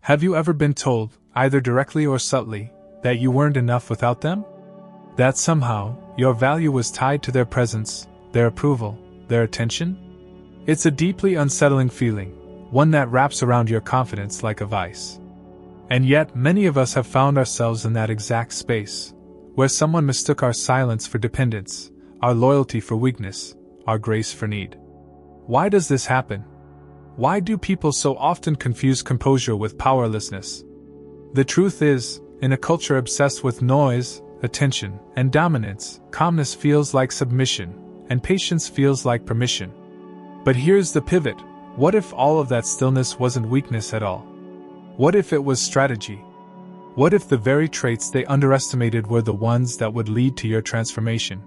Have you ever been told, either directly or subtly, that you weren't enough without them? That somehow, your value was tied to their presence, their approval, their attention? It's a deeply unsettling feeling, one that wraps around your confidence like a vice. And yet, many of us have found ourselves in that exact space, where someone mistook our silence for dependence, our loyalty for weakness, our grace for need. Why does this happen? Why do people so often confuse composure with powerlessness? The truth is, in a culture obsessed with noise, attention, and dominance, calmness feels like submission, and patience feels like permission. But here's the pivot. What if all of that stillness wasn't weakness at all? What if it was strategy? What if the very traits they underestimated were the ones that would lead to your transformation?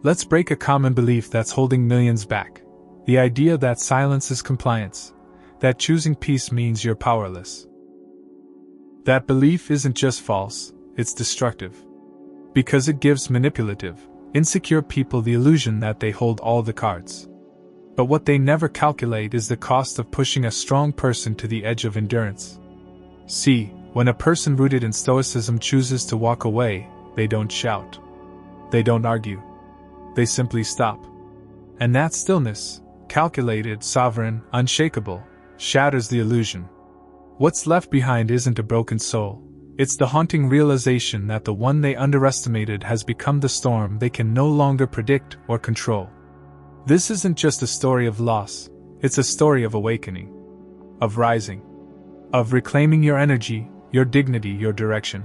Let's break a common belief that's holding millions back. The idea that silence is compliance, that choosing peace means you're powerless. That belief isn't just false, it's destructive. Because it gives manipulative, insecure people the illusion that they hold all the cards. But what they never calculate is the cost of pushing a strong person to the edge of endurance. See, when a person rooted in Stoicism chooses to walk away, they don't shout. They don't argue. They simply stop. And that stillness, calculated, sovereign, unshakable, shatters the illusion. What's left behind isn't a broken soul, it's the haunting realization that the one they underestimated has become the storm they can no longer predict or control. This isn't just a story of loss, it's a story of awakening, of rising, of reclaiming your energy, your dignity, your direction.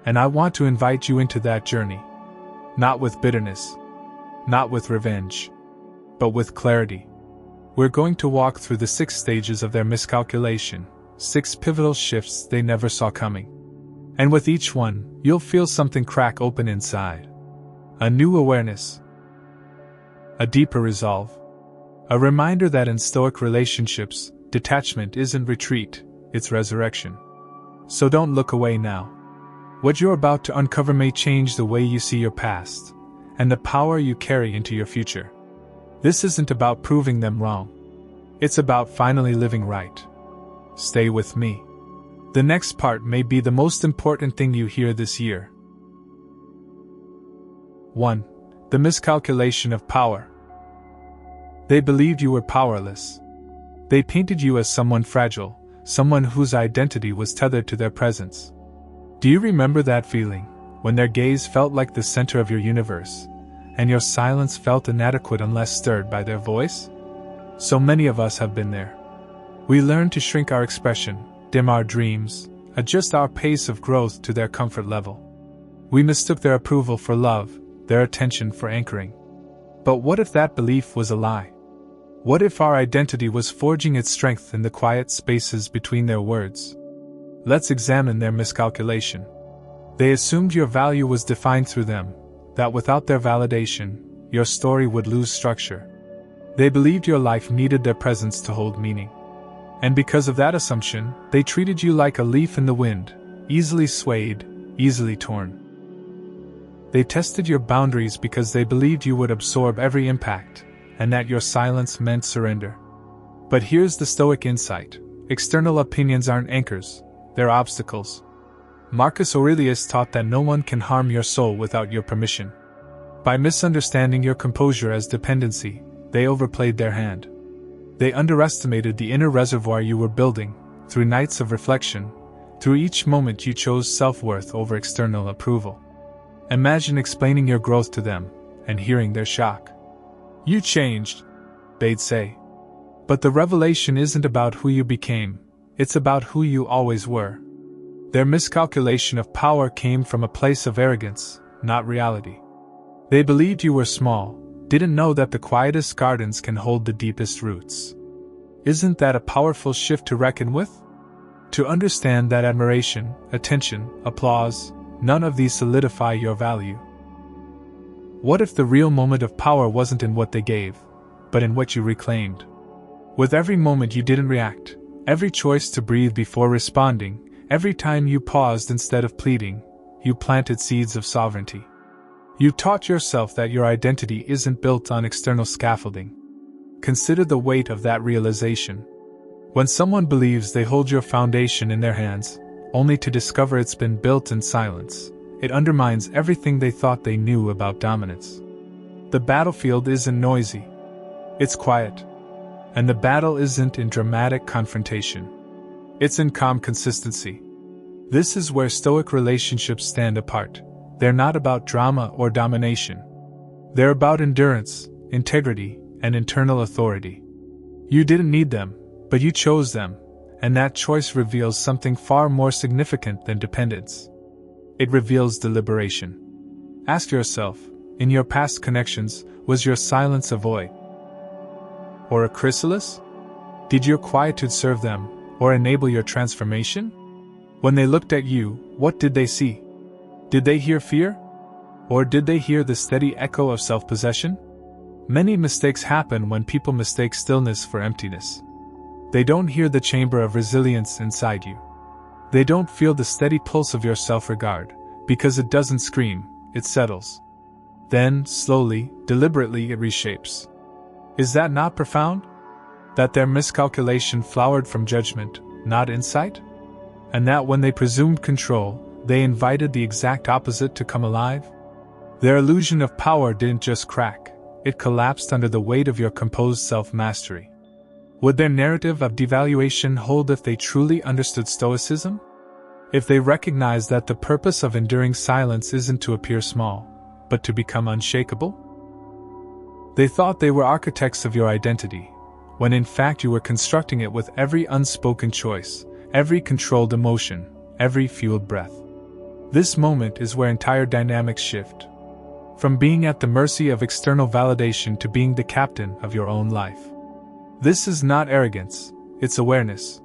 And I want to invite you into that journey. Not with bitterness, not with revenge, but with clarity. We're going to walk through the 6 stages of their miscalculation, 6 pivotal shifts they never saw coming. And with each one, you'll feel something crack open inside. A new awareness. A deeper resolve. A reminder that in Stoic relationships, detachment isn't retreat, it's resurrection. So don't look away now. What you're about to uncover may change the way you see your past, and the power you carry into your future. This isn't about proving them wrong. It's about finally living right. Stay with me. The next part may be the most important thing you hear this year. 1. The miscalculation of power. They believed you were powerless. They painted you as someone fragile, someone whose identity was tethered to their presence. Do you remember that feeling, when their gaze felt like the center of your universe, and your silence felt inadequate unless stirred by their voice? So many of us have been there. We learn to shrink our expression, dim our dreams, adjust our pace of growth to their comfort level. We mistook their approval for love, their attention for anchoring. But what if that belief was a lie? What if our identity was forging its strength in the quiet spaces between their words? Let's examine their miscalculation. They assumed your value was defined through them, that without their validation, your story would lose structure. They believed your life needed their presence to hold meaning. And because of that assumption, they treated you like a leaf in the wind, easily swayed, easily torn. They tested your boundaries because they believed you would absorb every impact, and that your silence meant surrender. But here's the Stoic insight: external opinions aren't anchors, they're obstacles. Marcus Aurelius taught that no one can harm your soul without your permission. By misunderstanding your composure as dependency, they overplayed their hand. They underestimated the inner reservoir you were building, through nights of reflection, through each moment you chose self-worth over external approval. Imagine explaining your growth to them, and hearing their shock. You changed, they'd say. But the revelation isn't about who you became, it's about who you always were. Their miscalculation of power came from a place of arrogance, not reality. They believed you were small, didn't know that the quietest gardens can hold the deepest roots. Isn't that a powerful shift to reckon with? To understand that admiration, attention, applause, none of these solidify your value. What if the real moment of power wasn't in what they gave, but in what you reclaimed? With every moment you didn't react, every choice to breathe before responding, every time you paused instead of pleading, you planted seeds of sovereignty. You taught yourself that your identity isn't built on external scaffolding. Consider the weight of that realization. When someone believes they hold your foundation in their hands, only to discover it's been built in silence, it undermines everything they thought they knew about dominance. The battlefield isn't noisy. It's quiet. And the battle isn't in dramatic confrontation. It's in calm consistency. This is where Stoic relationships stand apart. They're not about drama or domination. They're about endurance, integrity, and internal authority. You didn't need them, but you chose them, and that choice reveals something far more significant than dependence. It reveals deliberation. Ask yourself, in your past connections, was your silence a void? Or a chrysalis? Did your quietude serve them, or enable your transformation? When they looked at you, what did they see? Did they hear fear? Or did they hear the steady echo of self-possession? Many mistakes happen when people mistake stillness for emptiness. They don't hear the chamber of resilience inside you. They don't feel the steady pulse of your self-regard, because it doesn't scream, it settles. Then, slowly, deliberately it reshapes. Is that not profound? That their miscalculation flowered from judgment, not insight? And that when they presumed control, they invited the exact opposite to come alive? Their illusion of power didn't just crack, it collapsed under the weight of your composed self-mastery. Would their narrative of devaluation hold if they truly understood Stoicism? If they recognized that the purpose of enduring silence isn't to appear small, but to become unshakable? They thought they were architects of your identity, when in fact you were constructing it with every unspoken choice, every controlled emotion, every fueled breath. This moment is where entire dynamics shift. From being at the mercy of external validation to being the captain of your own life. This is not arrogance, it's awareness.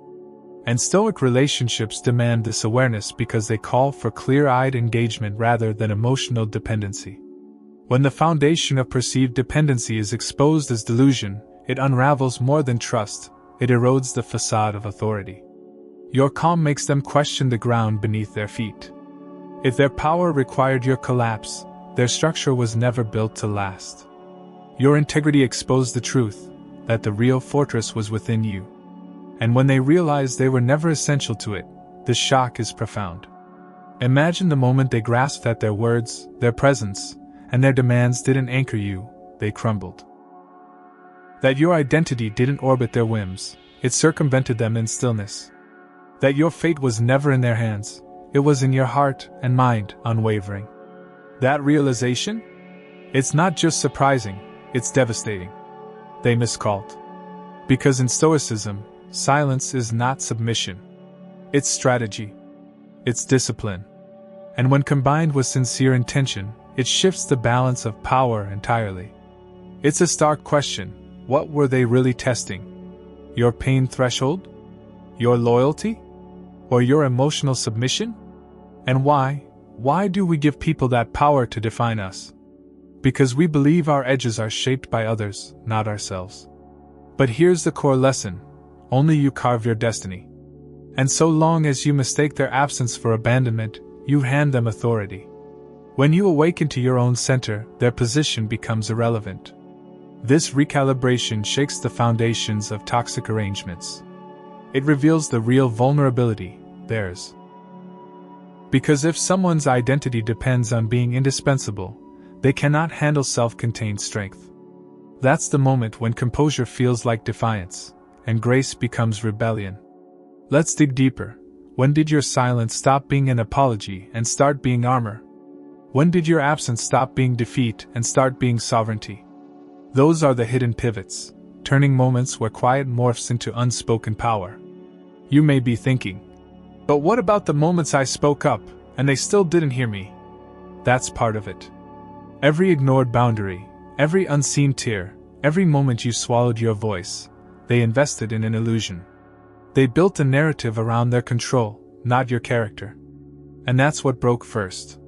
And Stoic relationships demand this awareness because they call for clear-eyed engagement rather than emotional dependency. When the foundation of perceived dependency is exposed as delusion, it unravels more than trust, it erodes the facade of authority. Your calm makes them question the ground beneath their feet. If their power required your collapse, their structure was never built to last. Your integrity exposed the truth, that the real fortress was within you. And when they realized they were never essential to it, the shock is profound. Imagine the moment they grasped that their words, their presence, and their demands didn't anchor you, they crumbled. That your identity didn't orbit their whims, it circumvented them in stillness. That your fate was never in their hands, it was in your heart and mind, unwavering. That realization? It's not just surprising, it's devastating. They miscalled. Because in Stoicism, silence is not submission. It's strategy. It's discipline. And when combined with sincere intention, it shifts the balance of power entirely. It's a stark question. What were they really testing? Your pain threshold? Your loyalty? Or your emotional submission? And why? Why do we give people that power to define us? Because we believe our edges are shaped by others, not ourselves. But here's the core lesson. Only you carve your destiny. And so long as you mistake their absence for abandonment, you hand them authority. When you awaken to your own center, their position becomes irrelevant. This recalibration shakes the foundations of toxic arrangements. It reveals the real vulnerability, theirs. Because if someone's identity depends on being indispensable, they cannot handle self-contained strength. That's the moment when composure feels like defiance, and grace becomes rebellion. Let's dig deeper. When did your silence stop being an apology and start being armor? When did your absence stop being defeat and start being sovereignty? Those are the hidden pivots, turning moments where quiet morphs into unspoken power. You may be thinking, but what about the moments I spoke up, and they still didn't hear me? That's part of it. Every ignored boundary, every unseen tear, every moment you swallowed your voice, they invested in an illusion. They built a narrative around their control, not your character. And that's what broke first.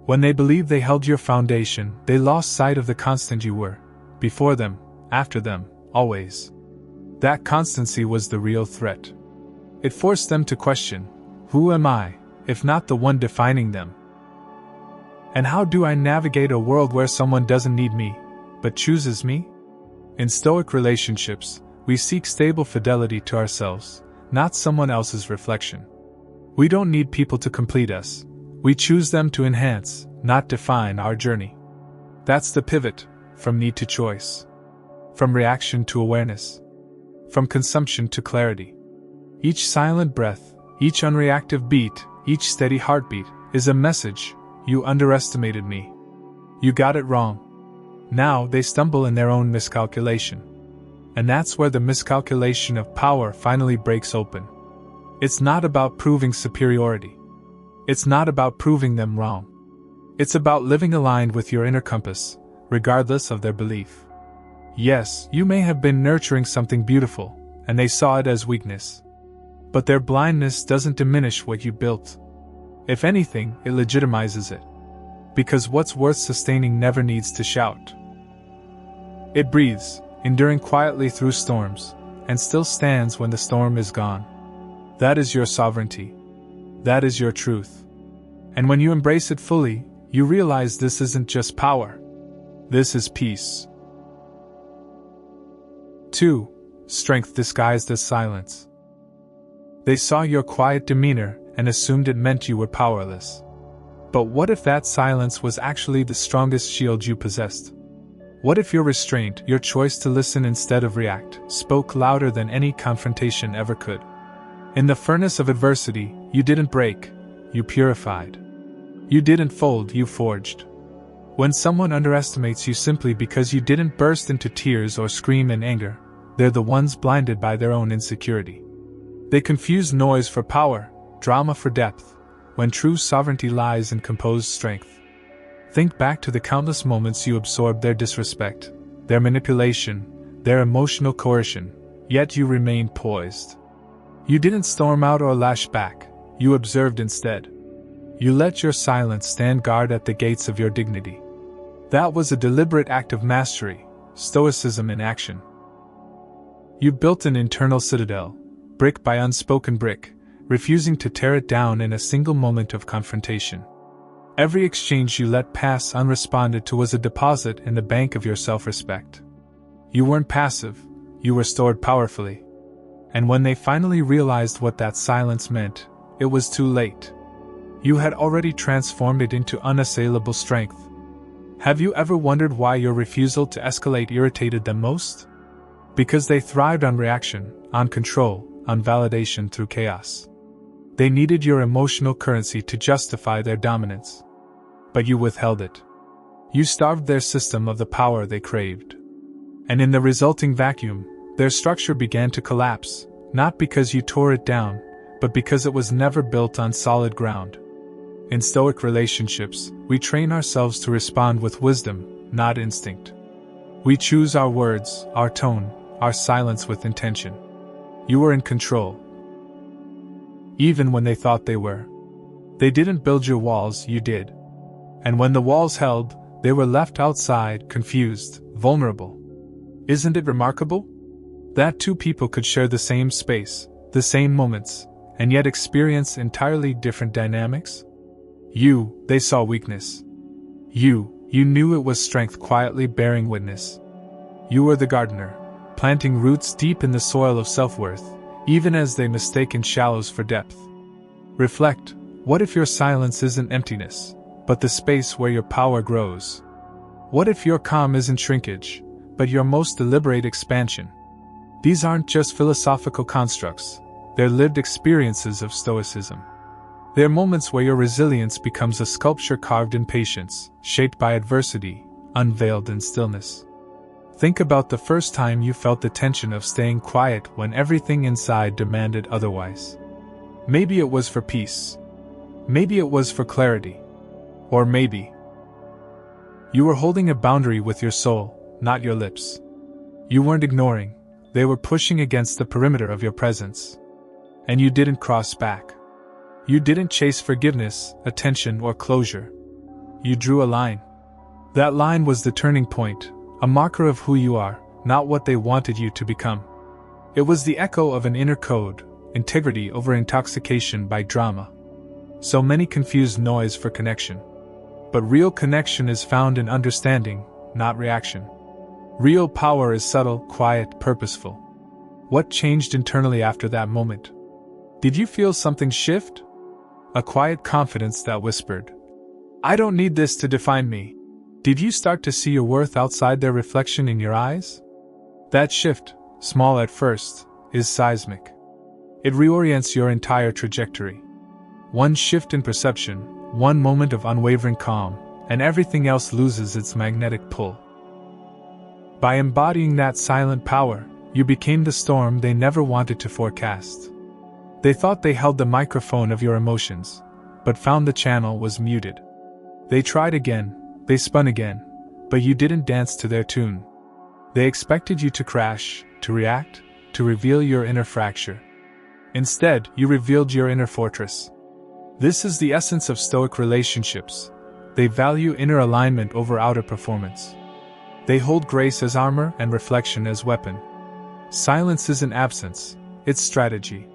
When they believed they held your foundation, they lost sight of the constant you were. Before them, after them, always. That constancy was the real threat. It forced them to question, who am I, if not the one defining them? And how do I navigate a world where someone doesn't need me, but chooses me? In Stoic relationships, we seek stable fidelity to ourselves, not someone else's reflection. We don't need people to complete us. We choose them to enhance, not define our journey. That's the pivot, from need to choice. From reaction to awareness. From consumption to clarity. Each silent breath, each unreactive beat, each steady heartbeat, is a message: you underestimated me. You got it wrong. Now they stumble in their own miscalculation. And that's where the miscalculation of power finally breaks open. It's not about proving superiority. It's not about proving them wrong. It's about living aligned with your inner compass, regardless of their belief. Yes, you may have been nurturing something beautiful, and they saw it as weakness. But their blindness doesn't diminish what you built. If anything, it legitimizes it. Because what's worth sustaining never needs to shout. It breathes, enduring quietly through storms, and still stands when the storm is gone. That is your sovereignty. That is your truth. And when you embrace it fully, you realize this isn't just power. This is peace. 2. Strength disguised as silence. They saw your quiet demeanor and assumed it meant you were powerless. But what if that silence was actually the strongest shield you possessed? What if your restraint, your choice to listen instead of react, spoke louder than any confrontation ever could? In the furnace of adversity, you didn't break, you purified. You didn't fold, you forged. When someone underestimates you simply because you didn't burst into tears or scream in anger, they're the ones blinded by their own insecurity. They confuse noise for power, drama for depth, when true sovereignty lies in composed strength. Think back to the countless moments you absorbed their disrespect, their manipulation, their emotional coercion, yet you remained poised. You didn't storm out or lash back, you observed instead. You let your silence stand guard at the gates of your dignity. That was a deliberate act of mastery, stoicism in action. You built an internal citadel, brick by unspoken brick, refusing to tear it down in a single moment of confrontation. Every exchange you let pass unresponded to was a deposit in the bank of your self-respect. You weren't passive, you were stored powerfully. And when they finally realized what that silence meant, it was too late. You had already transformed it into unassailable strength. Have you ever wondered why your refusal to escalate irritated them most? Because they thrived on reaction, on control, on validation through chaos. They needed your emotional currency to justify their dominance. But you withheld it. You starved their system of the power they craved. And in the resulting vacuum, their structure began to collapse, not because you tore it down, but because it was never built on solid ground. In Stoic Relationships, we train ourselves to respond with wisdom, not instinct. We choose our words, our tone, our silence with intention. You were in control. Even when they thought they were. They didn't build your walls, you did. And when the walls held, they were left outside, confused, vulnerable. Isn't it remarkable? That two people could share the same space, the same moments, and yet experience entirely different dynamics? They saw weakness. You knew it was strength quietly bearing witness. You were the gardener, planting roots deep in the soil of self-worth, even as they mistaken shallows for depth. Reflect, what if your silence isn't emptiness, but the space where your power grows? What if your calm isn't shrinkage, but your most deliberate expansion? These aren't just philosophical constructs, they're lived experiences of Stoicism. They're moments where your resilience becomes a sculpture carved in patience, shaped by adversity, unveiled in stillness. Think about the first time you felt the tension of staying quiet when everything inside demanded otherwise. Maybe it was for peace. Maybe it was for clarity. Or maybe you were holding a boundary with your soul, not your lips. You weren't ignoring, they were pushing against the perimeter of your presence. And you didn't cross back. You didn't chase forgiveness, attention, or closure. You drew a line. That line was the turning point, a marker of who you are, not what they wanted you to become. It was the echo of an inner code, integrity over intoxication by drama. So many confuse noise for connection. But real connection is found in understanding, not reaction. Real power is subtle, quiet, purposeful. What changed internally after that moment? Did you feel something shift? A quiet confidence that whispered, "I don't need this to define me." Did you start to see your worth outside their reflection in your eyes? That shift, small at first, is seismic. It reorients your entire trajectory. One shift in perception, one moment of unwavering calm, and everything else loses its magnetic pull. By embodying that silent power, you became the storm they never wanted to forecast. They thought they held the microphone of your emotions, but found the channel was muted. They tried again, they spun again, but you didn't dance to their tune. They expected you to crash, to react, to reveal your inner fracture. Instead, you revealed your inner fortress. This is the essence of Stoic relationships. They value inner alignment over outer performance. They hold grace as armor and reflection as weapon. Silence isn't absence, it's strategy.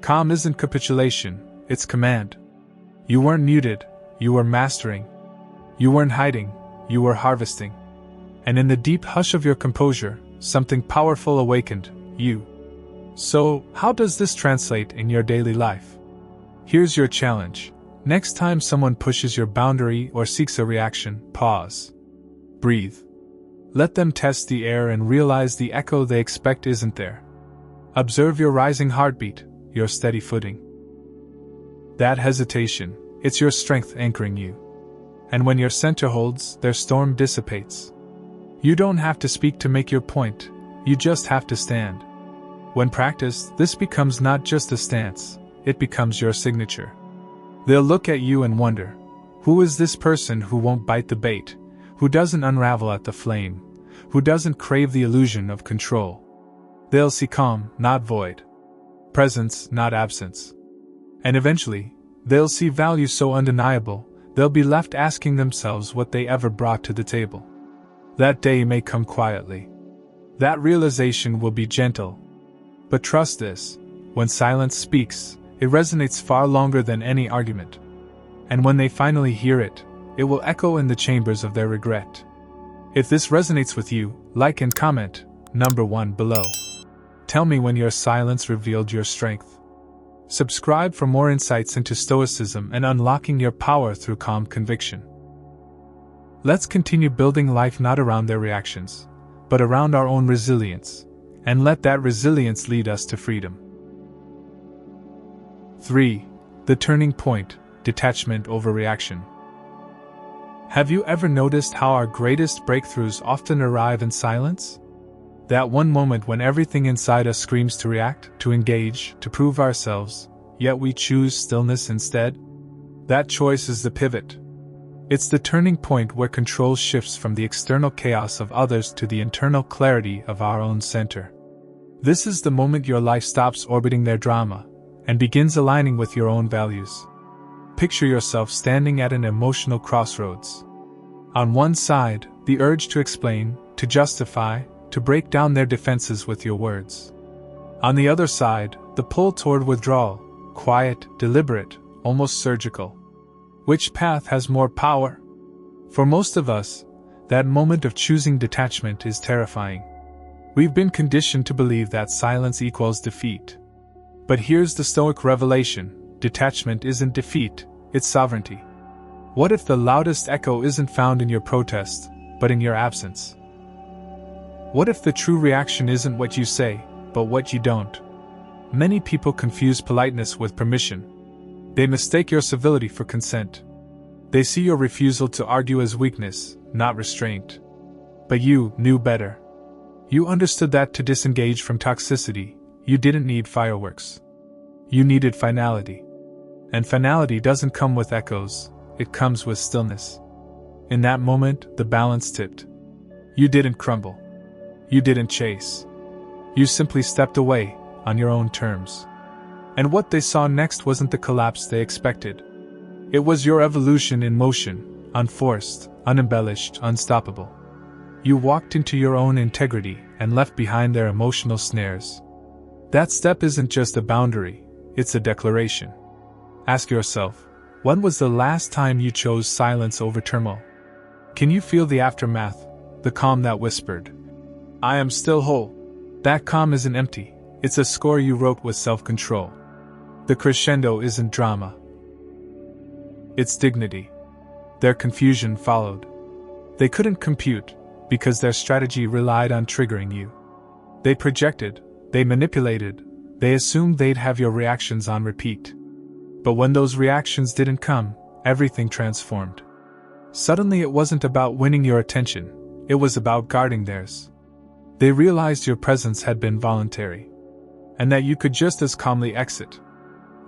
Calm isn't capitulation, it's command. You weren't muted, you were mastering. You weren't hiding, you were harvesting. And in the deep hush of your composure, something powerful awakened, you. So, how does this translate in your daily life? Here's your challenge. Next time someone pushes your boundary or seeks a reaction, pause. Breathe. Let them test the air and realize the echo they expect isn't there. Observe your rising heartbeat, your steady footing. That hesitation, it's your strength anchoring you. And when your center holds, their storm dissipates. You don't have to speak to make your point, you just have to stand. When practiced, this becomes not just a stance, it becomes your signature. They'll look at you and wonder, who is this person who won't bite the bait, who doesn't unravel at the flame, who doesn't crave the illusion of control? They'll see calm, not void. Presence, not absence. And eventually, they'll see value so undeniable, they'll be left asking themselves what they ever brought to the table. That day may come quietly. That realization will be gentle. But trust this, when silence speaks, it resonates far longer than any argument. And when they finally hear it, it will echo in the chambers of their regret. If this resonates with you, like and comment, number 1 below. Tell me when your silence revealed your strength. Subscribe for more insights into Stoicism and unlocking your power through calm conviction. Let's continue building life not around their reactions, but around our own resilience, and let that resilience lead us to freedom. 3. The turning point, detachment over reaction. Have you ever noticed how our greatest breakthroughs often arrive in silence? That one moment when everything inside us screams to react, to engage, to prove ourselves, yet we choose stillness instead? That choice is the pivot. It's the turning point where control shifts from the external chaos of others to the internal clarity of our own center. This is the moment your life stops orbiting their drama and begins aligning with your own values. Picture yourself standing at an emotional crossroads. On one side, the urge to explain, to justify, to break down their defenses with your words. On the other side, the pull toward withdrawal, quiet, deliberate, almost surgical. Which path has more power? For most of us, that moment of choosing detachment is terrifying. We've been conditioned to believe that silence equals defeat. But here's the Stoic revelation: detachment isn't defeat, it's sovereignty. What if the loudest echo isn't found in your protest, but in your absence? What if the true reaction isn't what you say, but what you don't? Many people confuse politeness with permission. They mistake your civility for consent. They see your refusal to argue as weakness, not restraint. But you knew better. You understood that to disengage from toxicity, you didn't need fireworks. You needed finality. And finality doesn't come with echoes, it comes with stillness. In that moment, the balance tipped. You didn't crumble. You didn't chase. You simply stepped away, on your own terms. And what they saw next wasn't the collapse they expected. It was your evolution in motion, unforced, unembellished, unstoppable. You walked into your own integrity and left behind their emotional snares. That step isn't just a boundary, it's a declaration. Ask yourself, when was the last time you chose silence over turmoil? Can you feel the aftermath, the calm that whispered, "I am still whole"? That calm isn't empty, It's a score you wrote with self-control. The crescendo isn't drama. It's dignity. Their confusion followed. They couldn't compute, because their strategy relied on triggering you. They projected, they manipulated, they assumed they'd have your reactions on repeat. But when those reactions didn't come, everything transformed. Suddenly it wasn't about winning your attention, it was about guarding theirs. They realized your presence had been voluntary, and that you could just as calmly exit.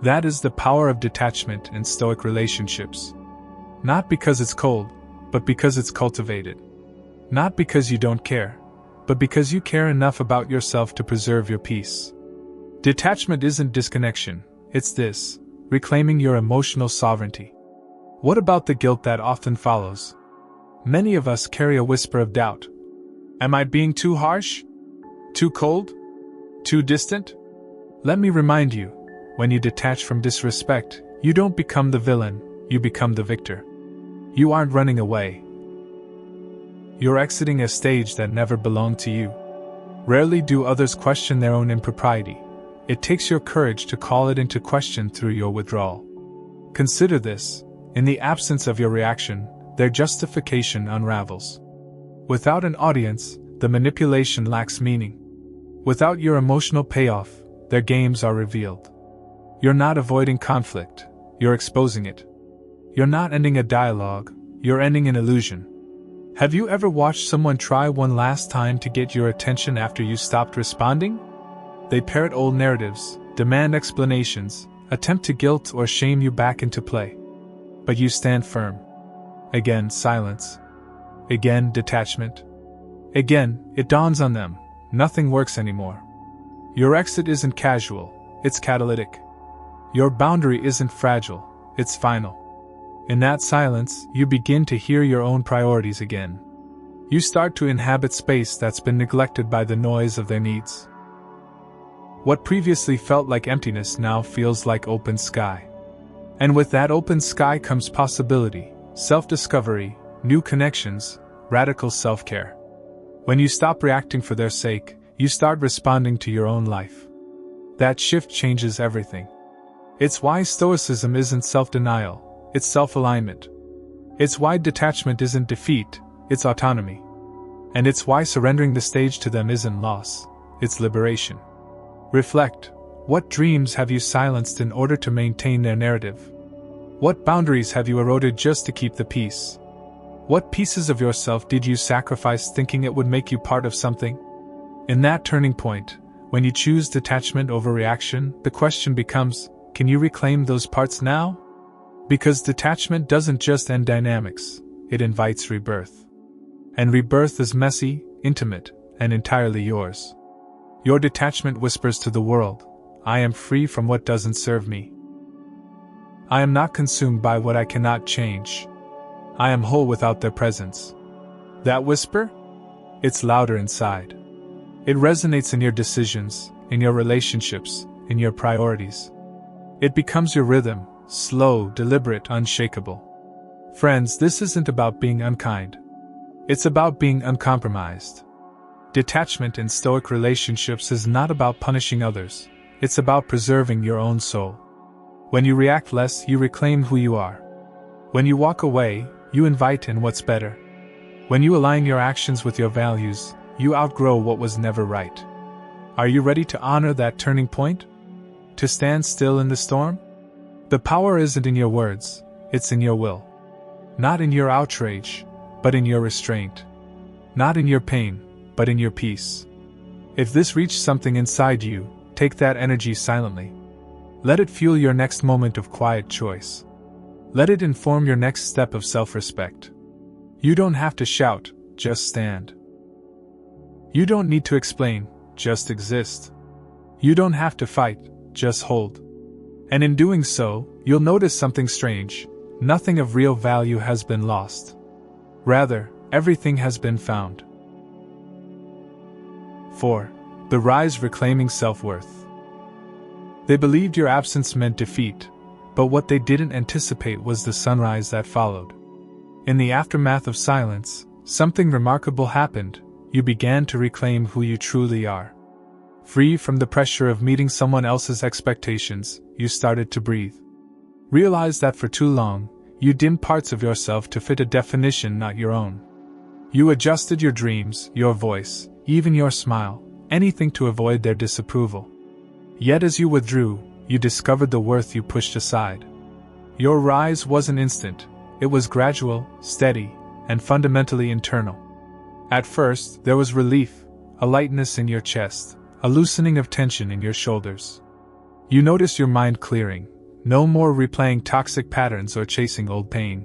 That is the power of detachment in Stoic relationships. Not because it's cold, but because it's cultivated. Not because you don't care, but because you care enough about yourself to preserve your peace. Detachment isn't disconnection, it's this: reclaiming your emotional sovereignty. What about the guilt that often follows? Many of us carry a whisper of doubt. Am I being too harsh? Too cold? Too distant? Let me remind you, when you detach from disrespect, you don't become the villain, you become the victor. You aren't running away. You're exiting a stage that never belonged to you. Rarely do others question their own impropriety. It takes your courage to call it into question through your withdrawal. Consider this: in the absence of your reaction, their justification unravels. Without an audience, the manipulation lacks meaning. Without your emotional payoff, their games are revealed. You're not avoiding conflict, you're exposing it. You're not ending a dialogue, you're ending an illusion. Have you ever watched someone try one last time to get your attention after you stopped responding? They parrot old narratives, demand explanations, attempt to guilt or shame you back into play. But you stand firm. Again, silence. Again, detachment. Again, it dawns on them: nothing works anymore. Your exit isn't casual, it's catalytic. Your boundary isn't fragile, it's final. In that silence, you begin to hear your own priorities again. You start to inhabit space that's been neglected by the noise of their needs. What previously felt like emptiness now feels like open sky. And with that open sky comes possibility, self-discovery, new connections, radical self-care. When you stop reacting for their sake, you start responding to your own life. That shift changes everything. It's why Stoicism isn't self-denial, it's self-alignment. It's why detachment isn't defeat, it's autonomy. And it's why surrendering the stage to them isn't loss, it's liberation. Reflect: what dreams have you silenced in order to maintain their narrative? What boundaries have you eroded just to keep the peace? What pieces of yourself did you sacrifice thinking it would make you part of something? In that turning point, when you choose detachment over reaction, the question becomes: can you reclaim those parts now? Because detachment doesn't just end dynamics, it invites rebirth. And rebirth is messy, intimate, and entirely yours. Your detachment whispers to the world: I am free from what doesn't serve me. I am not consumed by what I cannot change. I am whole without their presence. That whisper? It's louder inside. It resonates in your decisions, in your relationships, in your priorities. It becomes your rhythm, slow, deliberate, unshakable. Friends, this isn't about being unkind. It's about being uncompromised. Detachment in Stoic relationships is not about punishing others, it's about preserving your own soul. When you react less, you reclaim who you are. When you walk away, you invite in what's better. When you align your actions with your values, you outgrow what was never right. Are you ready to honor that turning point? To stand still in the storm? The power isn't in your words, it's in your will. Not in your outrage, but in your restraint. Not in your pain, but in your peace. If this reached something inside you, take that energy silently. Let it fuel your next moment of quiet choice. Let it inform your next step of self-respect. You don't have to shout, just stand. You don't need to explain, just exist. You don't have to fight, just hold. And in doing so, you'll notice something strange. Nothing of real value has been lost. Rather, everything has been found. 4. The rise reclaiming self-worth. They believed your absence meant defeat, but what they didn't anticipate was the sunrise that followed. In the aftermath of silence, something remarkable happened. You began to reclaim who you truly are. Free from the pressure of meeting someone else's expectations, you started to breathe. Realize that for too long, you dimmed parts of yourself to fit a definition not your own. You adjusted your dreams, your voice, even your smile, anything to avoid their disapproval. Yet as you withdrew, you discovered the worth you pushed aside. Your rise wasn't instant, it was gradual, steady, and fundamentally internal. At first, there was relief, a lightness in your chest, a loosening of tension in your shoulders. You noticed your mind clearing, no more replaying toxic patterns or chasing old pain.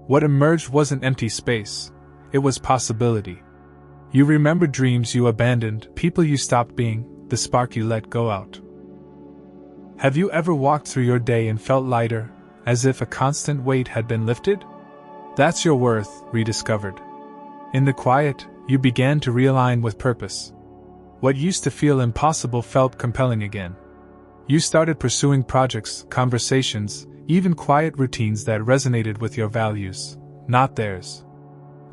What emerged wasn't empty space, it was possibility. You remembered dreams you abandoned, people you stopped being, the spark you let go out. Have you ever walked through your day and felt lighter, as if a constant weight had been lifted? That's your worth, rediscovered. In the quiet, you began to realign with purpose. What used to feel impossible felt compelling again. You started pursuing projects, conversations, even quiet routines that resonated with your values, not theirs.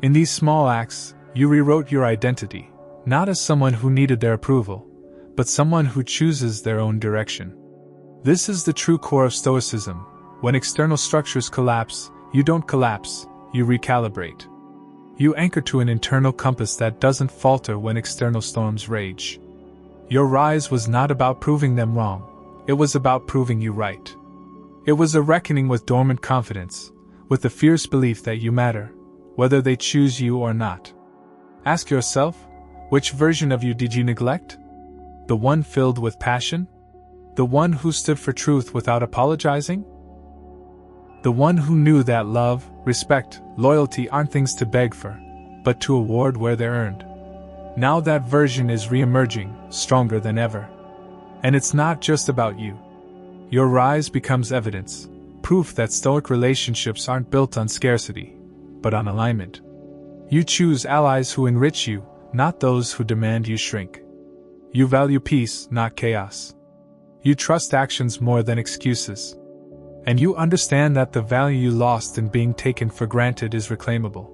In these small acts, you rewrote your identity, not as someone who needed their approval, but someone who chooses their own direction. This is the true core of Stoicism. When external structures collapse, you don't collapse, you recalibrate. You anchor to an internal compass that doesn't falter when external storms rage. Your rise was not about proving them wrong, it was about proving you right. It was a reckoning with dormant confidence, with the fierce belief that you matter, whether they choose you or not. Ask yourself, which version of you did you neglect? The one filled with passion? The one who stood for truth without apologizing? The one who knew that love, respect, loyalty aren't things to beg for, but to award where they're earned. Now that version is re-emerging, stronger than ever. And it's not just about you. Your rise becomes evidence, proof that Stoic relationships aren't built on scarcity, but on alignment. You choose allies who enrich you, not those who demand you shrink. You value peace, not chaos. You trust actions more than excuses. And you understand that the value you lost in being taken for granted is reclaimable.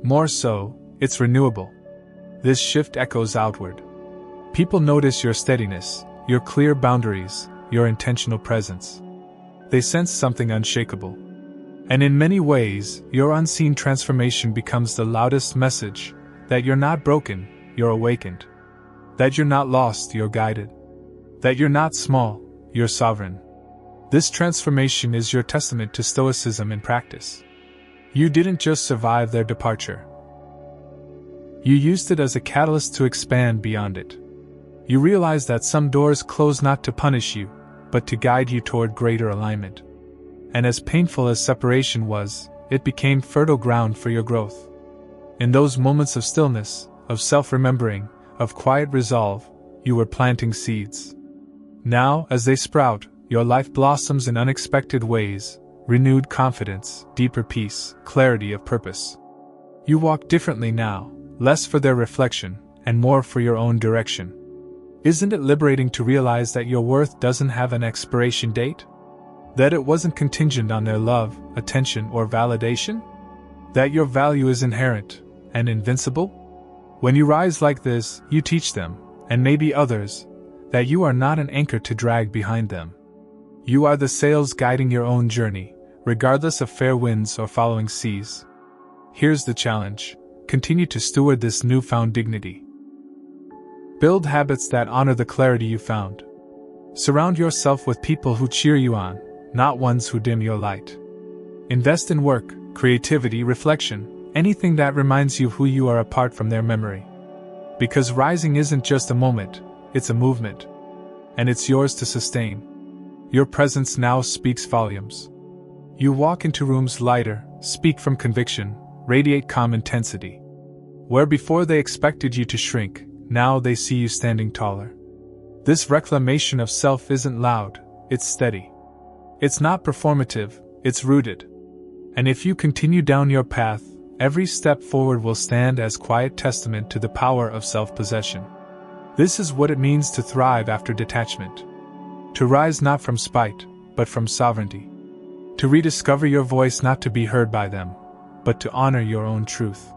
More so, it's renewable. This shift echoes outward. People notice your steadiness, your clear boundaries, your intentional presence. They sense something unshakable. And in many ways, your unseen transformation becomes the loudest message that you're not broken, you're awakened. That you're not lost, you're guided. That you're not small, you're sovereign. This transformation is your testament to Stoicism in practice. You didn't just survive their departure. You used it as a catalyst to expand beyond it. You realized that some doors close not to punish you, but to guide you toward greater alignment. And as painful as separation was, it became fertile ground for your growth. In those moments of stillness, of self-remembering, of quiet resolve, you were planting seeds. Now, as they sprout, your life blossoms in unexpected ways, renewed confidence, deeper peace, clarity of purpose. You walk differently now, less for their reflection, and more for your own direction. Isn't it liberating to realize that your worth doesn't have an expiration date? That it wasn't contingent on their love, attention, or validation? That your value is inherent and invincible? When you rise like this, you teach them, and maybe others, that you are not an anchor to drag behind them. You are the sails guiding your own journey, regardless of fair winds or following seas. Here's the challenge: continue to steward this newfound dignity. Build habits that honor the clarity you found. Surround yourself with people who cheer you on, not ones who dim your light. Invest in work, creativity, reflection, anything that reminds you who you are apart from their memory. Because rising isn't just a moment, it's a movement. And it's yours to sustain. Your presence now speaks volumes. You walk into rooms lighter, speak from conviction, radiate calm intensity. Where before they expected you to shrink, now they see you standing taller. This reclamation of self isn't loud, it's steady. It's not performative, it's rooted. And if you continue down your path, every step forward will stand as quiet testament to the power of self-possession. This is what it means to thrive after detachment. To rise not from spite, but from sovereignty. To rediscover your voice not to be heard by them, but to honor your own truth.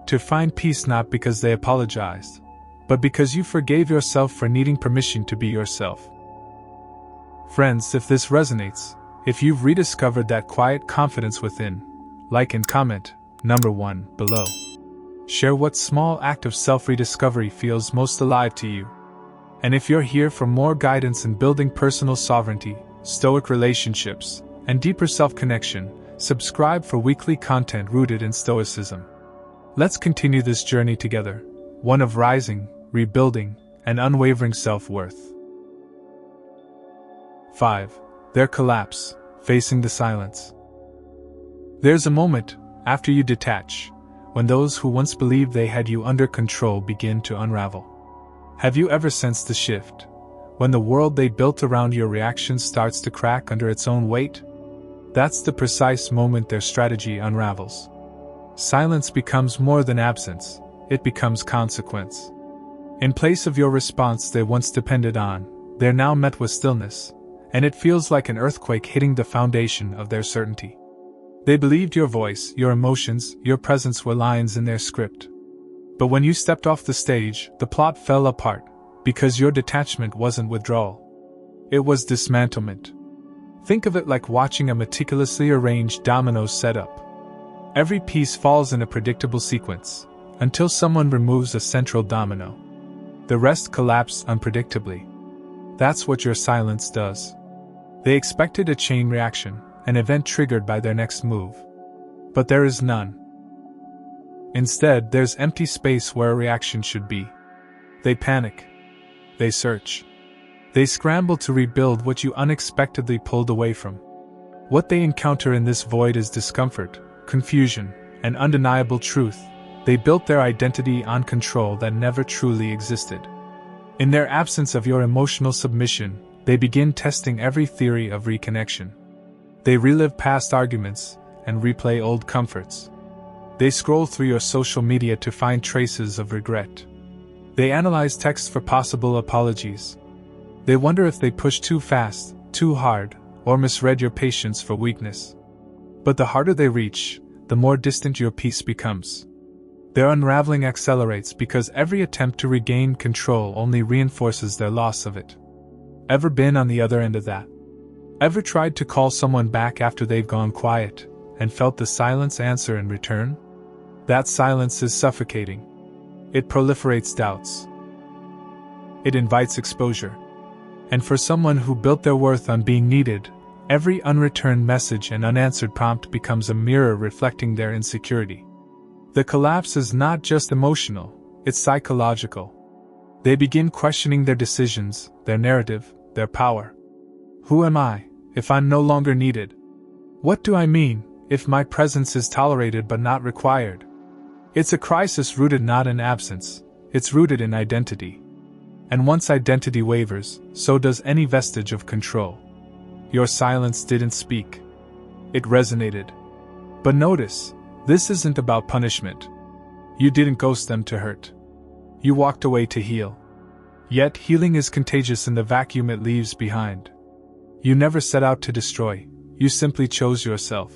To find peace not because they apologized, but because you forgave yourself for needing permission to be yourself. Friends, if this resonates, if you've rediscovered that quiet confidence within, like and comment number 1 below. Share what small act of self-rediscovery feels most alive to you. And if you're here for more guidance in building personal sovereignty, Stoic relationships, and deeper self-connection, subscribe for weekly content rooted in Stoicism. Let's continue this journey together, one of rising, rebuilding, and unwavering self-worth. 5. Their collapse, facing the silence. There's a moment, after you detach, when those who once believed they had you under control begin to unravel. Have you ever sensed the shift, when the world they built around your reaction starts to crack under its own weight? That's the precise moment their strategy unravels. Silence becomes more than absence, it becomes consequence. In place of your response they once depended on, they're now met with stillness, and it feels like an earthquake hitting the foundation of their certainty. They believed your voice, your emotions, your presence were lines in their script. But when you stepped off the stage, the plot fell apart, because your detachment wasn't withdrawal. It was dismantlement. Think of it like watching a meticulously arranged domino set up. Every piece falls in a predictable sequence, until someone removes a central domino. The rest collapse unpredictably. That's what your silence does. They expected a chain reaction, an event triggered by their next move. But there is none. Instead, there's empty space where a reaction should be. They panic. They search. They scramble to rebuild what you unexpectedly pulled away from. What they encounter in this void is discomfort, confusion, and undeniable truth. They built their identity on control that never truly existed. In their absence of your emotional submission, they begin testing every theory of reconnection. They relive past arguments and replay old comforts. They scroll through your social media to find traces of regret. They analyze texts for possible apologies. They wonder if they pushed too fast, too hard, or misread your patience for weakness. But the harder they reach, the more distant your peace becomes. Their unraveling accelerates because every attempt to regain control only reinforces their loss of it. Ever been on the other end of that? Ever tried to call someone back after they've gone quiet, and felt the silence answer in return? That silence is suffocating. It proliferates doubts. It invites exposure. And for someone who built their worth on being needed, every unreturned message and unanswered prompt becomes a mirror reflecting their insecurity. The collapse is not just emotional, it's psychological. They begin questioning their decisions, their narrative, their power. Who am I, if I'm no longer needed? What do I mean, if my presence is tolerated but not required? It's a crisis rooted not in absence, it's rooted in identity. And once identity wavers, so does any vestige of control. Your silence didn't speak. It resonated. But notice, this isn't about punishment. You didn't ghost them to hurt. You walked away to heal. Yet healing is contagious in the vacuum it leaves behind. You never set out to destroy, you simply chose yourself.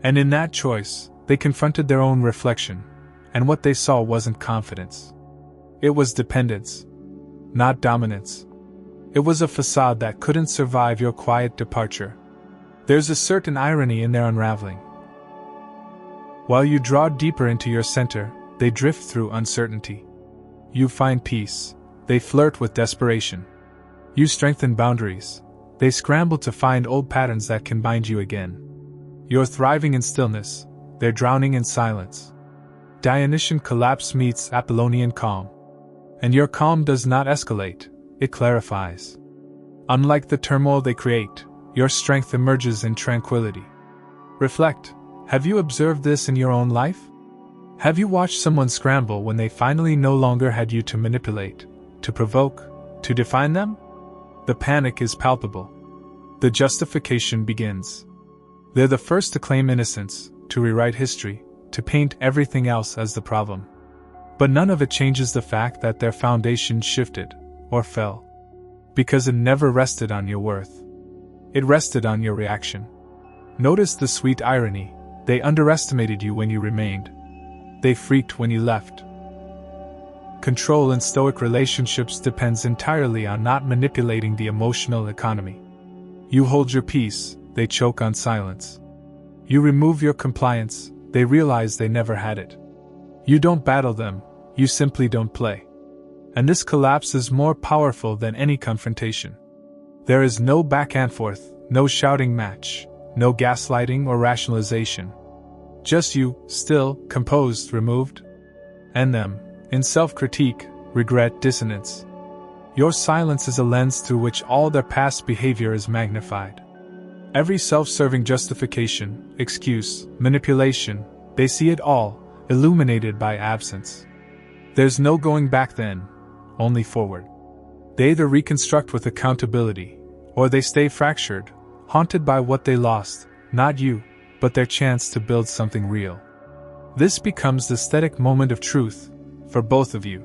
And in that choice, they confronted their own reflection, and what they saw wasn't confidence. It was dependence, not dominance. It was a facade that couldn't survive your quiet departure. There's a certain irony in their unraveling. While you draw deeper into your center, they drift through uncertainty. You find peace, they flirt with desperation. You strengthen boundaries, they scramble to find old patterns that can bind you again. You're thriving in stillness, they're drowning in silence. Dionysian collapse meets Apollonian calm. And your calm does not escalate, it clarifies. Unlike the turmoil they create, your strength emerges in tranquility. Reflect, have you observed this in your own life? Have you watched someone scramble when they finally no longer had you to manipulate, to provoke, to define them? The panic is palpable. The justification begins. They're the first to claim innocence, to rewrite history, to paint everything else as the problem. But none of it changes the fact that their foundation shifted, or fell. Because it never rested on your worth. It rested on your reaction. Notice the sweet irony, they underestimated you when you remained. They freaked when you left. Control in Stoic relationships depends entirely on not manipulating the emotional economy. You hold your peace, they choke on silence. You remove your compliance, they realize they never had it. You don't battle them, you simply don't play. And this collapse is more powerful than any confrontation. There is no back and forth, no shouting match, no gaslighting or rationalization. Just you, still, composed, removed. And them, in self-critique, regret, dissonance. Your silence is a lens through which all their past behavior is magnified. Every self-serving justification, excuse, manipulation, they see it all, illuminated by absence. There's no going back then, only forward. They either reconstruct with accountability, or they stay fractured, haunted by what they lost, not you, but their chance to build something real. This becomes the aesthetic moment of truth, for both of you.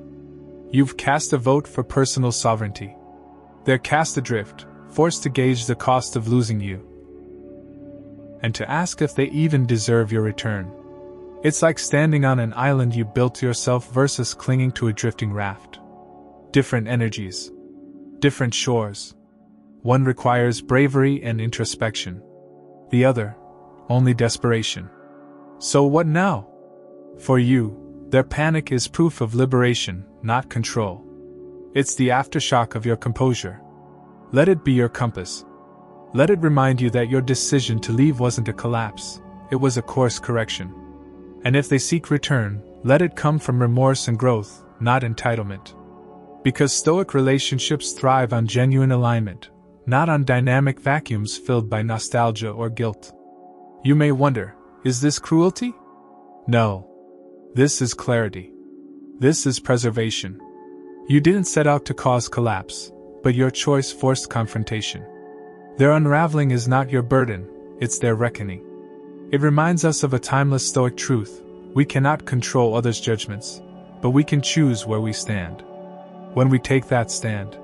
You've cast a vote for personal sovereignty. They're cast adrift, forced to gauge the cost of losing you, and to ask if they even deserve your return. It's like standing on an island you built yourself versus clinging to a drifting raft. Different energies. Different shores. One requires bravery and introspection. The other, only desperation. So what now? For you, their panic is proof of liberation, not control. It's the aftershock of your composure. Let it be your compass. Let it remind you that your decision to leave wasn't a collapse, it was a course correction. And if they seek return, let it come from remorse and growth, not entitlement. Because Stoic relationships thrive on genuine alignment, not on dynamic vacuums filled by nostalgia or guilt. You may wonder, is this cruelty? No. This is clarity. This is preservation. You didn't set out to cause collapse, but your choice forced confrontation. Their unraveling is not your burden, it's their reckoning. It reminds us of a timeless Stoic truth: we cannot control others' judgments, but we can choose where we stand. When we take that stand,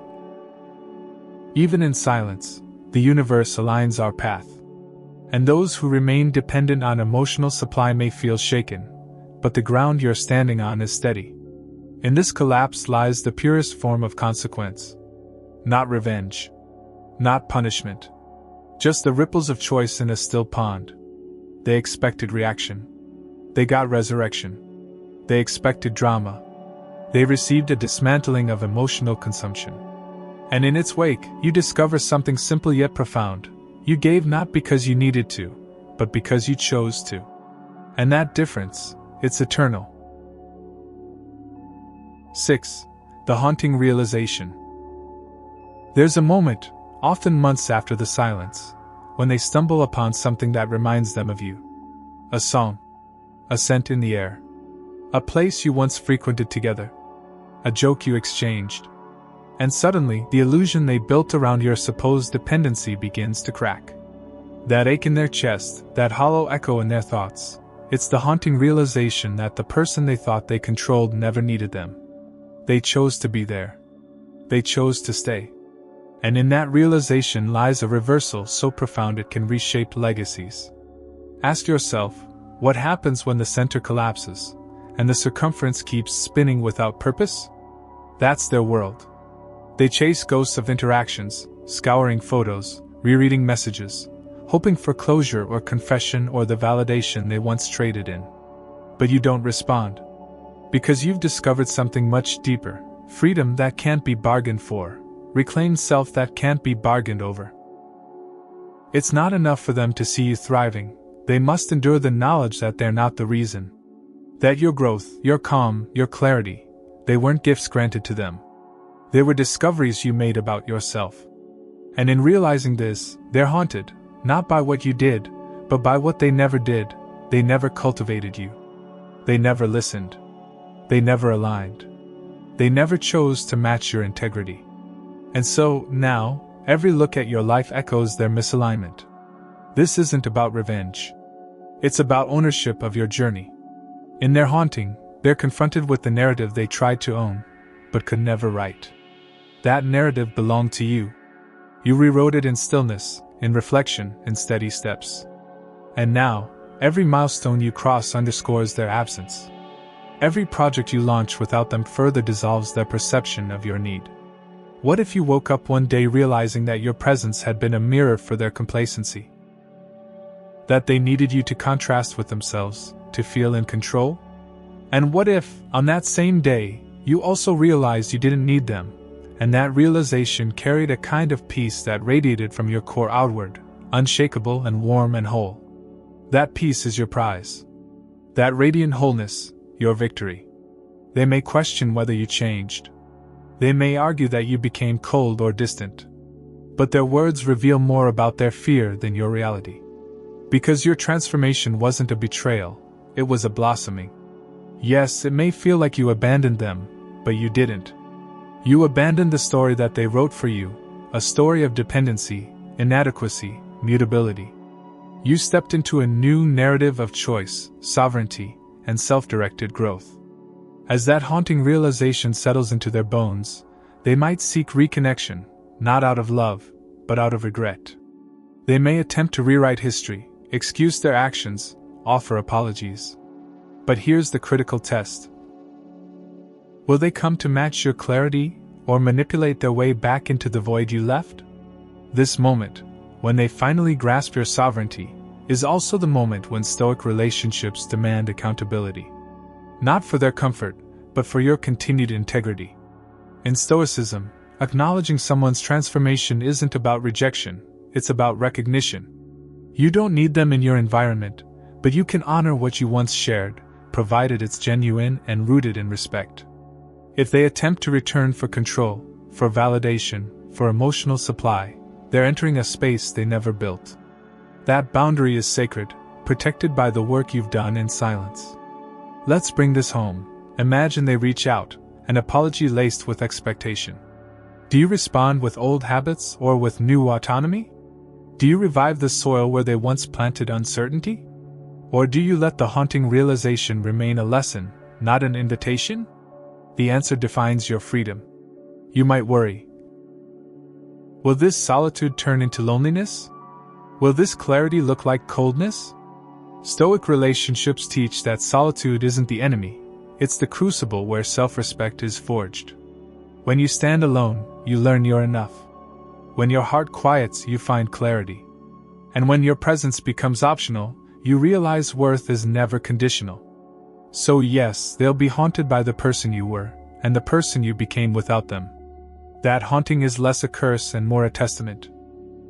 even in silence, the universe aligns our path. And those who remain dependent on emotional supply may feel shaken, but the ground you're standing on is steady. In this collapse lies the purest form of consequence. Not revenge. Not punishment. Just the ripples of choice in a still pond. They expected reaction. They got resurrection. They expected drama. They received a dismantling of emotional consumption. And in its wake, you discover something simple yet profound. You gave not because you needed to, but because you chose to. And that difference, it's eternal. 6. The haunting realization. There's a moment, often months after the silence, when they stumble upon something that reminds them of you. A song. A scent in the air. A place you once frequented together. A joke you exchanged. And suddenly, the illusion they built around your supposed dependency begins to crack. That ache in their chest, that hollow echo in their thoughts, it's the haunting realization that the person they thought they controlled never needed them. They chose to be there. They chose to stay. And in that realization lies a reversal so profound it can reshape legacies. Ask yourself, what happens when the center collapses, and the circumference keeps spinning without purpose? That's their world. They chase ghosts of interactions, scouring photos, rereading messages, hoping for closure or confession or the validation they once traded in. But you don't respond. Because you've discovered something much deeper: freedom that can't be bargained for, reclaimed self that can't be bargained over. It's not enough for them to see you thriving, they must endure the knowledge that they're not the reason. That your growth, your calm, your clarity, they weren't gifts granted to them. They were discoveries you made about yourself. And in realizing this, they're haunted, not by what you did, but by what they never did. They never cultivated you. They never listened. They never aligned. They never chose to match your integrity. And so, now, every look at your life echoes their misalignment. This isn't about revenge. It's about ownership of your journey. In their haunting, they're confronted with the narrative they tried to own, but could never write. That narrative belonged to you. You rewrote it in stillness, in reflection, in steady steps. And now, every milestone you cross underscores their absence. Every project you launch without them further dissolves their perception of your need. What if you woke up one day realizing that your presence had been a mirror for their complacency? That they needed you to contrast with themselves, to feel in control? And what if, on that same day, you also realized you didn't need them, and that realization carried a kind of peace that radiated from your core outward, unshakable and warm and whole? That peace is your prize. That radiant wholeness, your victory. They may question whether you changed. They may argue that you became cold or distant. But their words reveal more about their fear than your reality. Because your transformation wasn't a betrayal, it was a blossoming. Yes, it may feel like you abandoned them, but you didn't. You abandoned the story that they wrote for you, a story of dependency, inadequacy, mutability. You stepped into a new narrative of choice, sovereignty, and self-directed growth. As that haunting realization settles into their bones, they might seek reconnection, not out of love, but out of regret. They may attempt to rewrite history, excuse their actions, offer apologies. But here's the critical test. Will they come to match your clarity, or manipulate their way back into the void you left? This moment, when they finally grasp your sovereignty, is also the moment when Stoic relationships demand accountability. Not for their comfort, but for your continued integrity. In Stoicism, acknowledging someone's transformation isn't about rejection, it's about recognition. You don't need them in your environment, but you can honor what you once shared, provided it's genuine and rooted in respect. If they attempt to return for control, for validation, for emotional supply, they're entering a space they never built. That boundary is sacred, protected by the work you've done in silence. Let's bring this home. Imagine they reach out, an apology laced with expectation. Do you respond with old habits or with new autonomy? Do you revive the soil where they once planted uncertainty? Or do you let the haunting realization remain a lesson, not an invitation? The answer defines your freedom. You might worry. Will this solitude turn into loneliness? Will this clarity look like coldness? Stoic relationships teach that solitude isn't the enemy, it's the crucible where self-respect is forged. When you stand alone, you learn you're enough. When your heart quiets, you find clarity. And when your presence becomes optional, you realize worth is never conditional. So yes, they'll be haunted by the person you were, and the person you became without them. That haunting is less a curse and more a testament.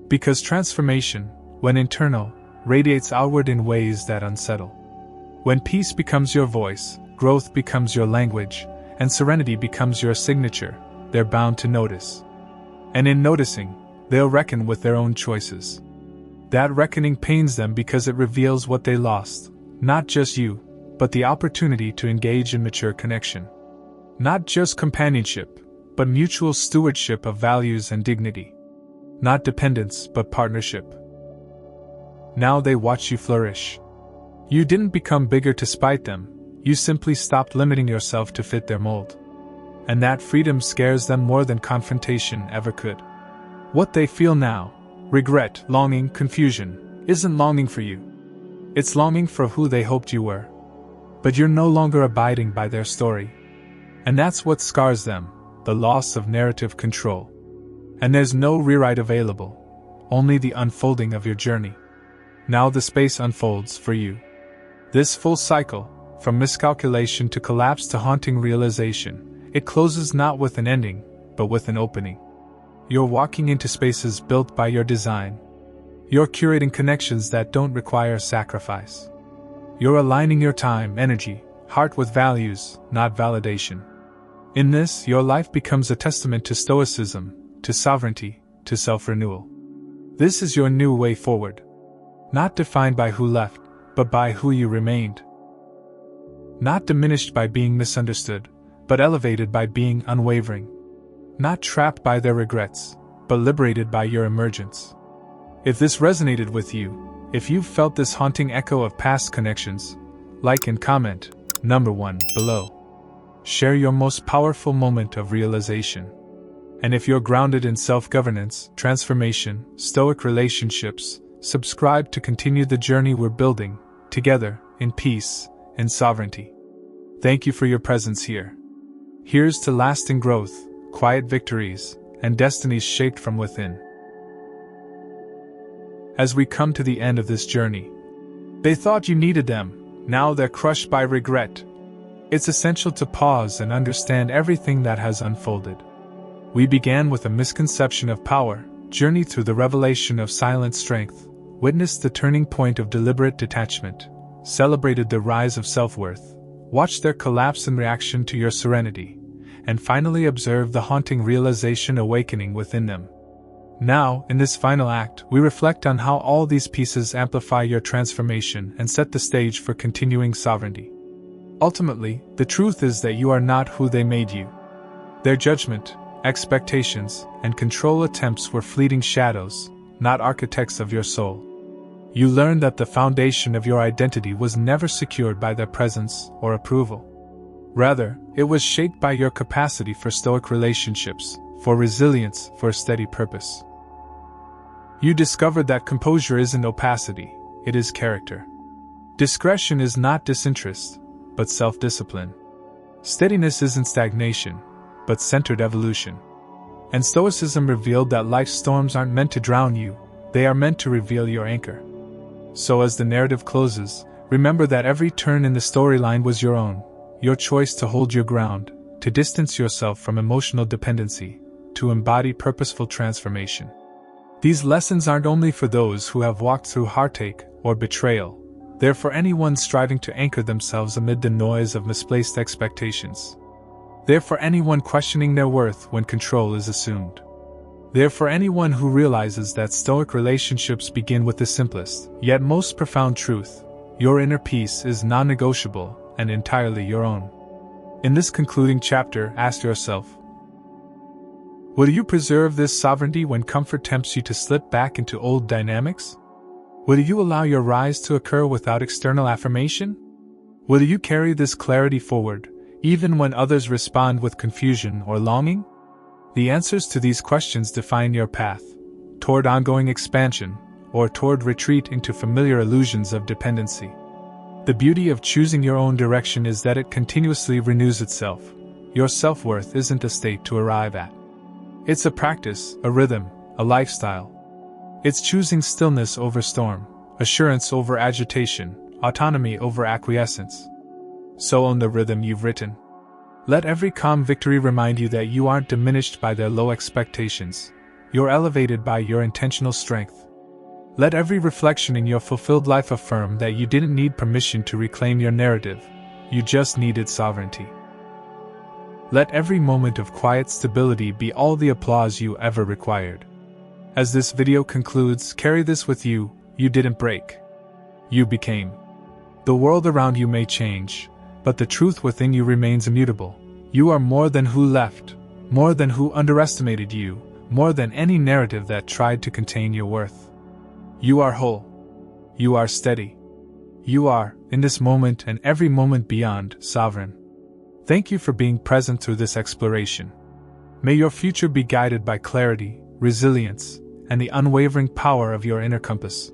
Because transformation, when internal, radiates outward in ways that unsettle. When peace becomes your voice, growth becomes your language, and serenity becomes your signature, they're bound to notice. And in noticing, they'll reckon with their own choices. That reckoning pains them because it reveals what they lost, not just you, but the opportunity to engage in mature connection. Not just companionship, but mutual stewardship of values and dignity. Not dependence, but partnership. Now they watch you flourish. You didn't become bigger to spite them, you simply stopped limiting yourself to fit their mold. And that freedom scares them more than confrontation ever could. What they feel now, regret, longing, confusion, isn't longing for you. It's longing for who they hoped you were. But you're no longer abiding by their story. And that's what scars them, the loss of narrative control. And there's no rewrite available, only the unfolding of your journey. Now the space unfolds for you. This full cycle, from miscalculation to collapse to haunting realization, it closes not with an ending, but with an opening. You're walking into spaces built by your design. You're curating connections that don't require sacrifice. You're aligning your time, energy, heart with values, not validation. In this, your life becomes a testament to stoicism, to sovereignty, to self-renewal. This is your new way forward. Not defined by who left, but by who you remained. Not diminished by being misunderstood, but elevated by being unwavering. Not trapped by their regrets, but liberated by your emergence. If this resonated with you, if you've felt this haunting echo of past connections, like and comment, number 1, below. Share your most powerful moment of realization. And if you're grounded in self-governance, transformation, stoic relationships, subscribe to continue the journey we're building, together, in peace, and sovereignty. Thank you for your presence here. Here's to lasting growth, quiet victories, and destinies shaped from within. As we come to the end of this journey, they thought you needed them, now they're crushed by regret. It's essential to pause and understand everything that has unfolded. We began with a misconception of power, journeyed through the revelation of silent strength, witnessed the turning point of deliberate detachment, celebrated the rise of self-worth, watched their collapse in reaction to your serenity, and finally observed the haunting realization awakening within them. Now, in this final act, we reflect on how all these pieces amplify your transformation and set the stage for continuing sovereignty. Ultimately, the truth is that you are not who they made you. Their judgment, expectations, and control attempts were fleeting shadows, not architects of your soul. You learned that the foundation of your identity was never secured by their presence or approval. Rather, it was shaped by your capacity for stoic relationships, for resilience, for a steady purpose. You discovered that composure isn't opacity, it is character. Discretion is not disinterest, but self-discipline. Steadiness isn't stagnation, but centered evolution. And Stoicism revealed that life's storms aren't meant to drown you, they are meant to reveal your anchor. So as the narrative closes, remember that every turn in the storyline was your own, your choice to hold your ground, to distance yourself from emotional dependency, to embody purposeful transformation. These lessons aren't only for those who have walked through heartache or betrayal, they're for anyone striving to anchor themselves amid the noise of misplaced expectations. They're for anyone questioning their worth when control is assumed. They're for anyone who realizes that stoic relationships begin with the simplest, yet most profound truth: your inner peace is non-negotiable and entirely your own. In this concluding chapter, ask yourself, will you preserve this sovereignty when comfort tempts you to slip back into old dynamics? Will you allow your rise to occur without external affirmation? Will you carry this clarity forward, even when others respond with confusion or longing? The answers to these questions define your path, toward ongoing expansion, or toward retreat into familiar illusions of dependency. The beauty of choosing your own direction is that it continuously renews itself. Your self-worth isn't a state to arrive at. It's a practice, a rhythm, a lifestyle. It's choosing stillness over storm, assurance over agitation, autonomy over acquiescence. So own the rhythm you've written. Let every calm victory remind you that you aren't diminished by their low expectations. You're elevated by your intentional strength. Let every reflection in your fulfilled life affirm that you didn't need permission to reclaim your narrative, you just needed sovereignty. Let every moment of quiet stability be all the applause you ever required. As this video concludes, carry this with you: you didn't break. You became. The world around you may change, but the truth within you remains immutable. You are more than who left, more than who underestimated you, more than any narrative that tried to contain your worth. You are whole. You are steady. You are, in this moment and every moment beyond, sovereign. Thank you for being present through this exploration. May your future be guided by clarity, resilience, and the unwavering power of your inner compass.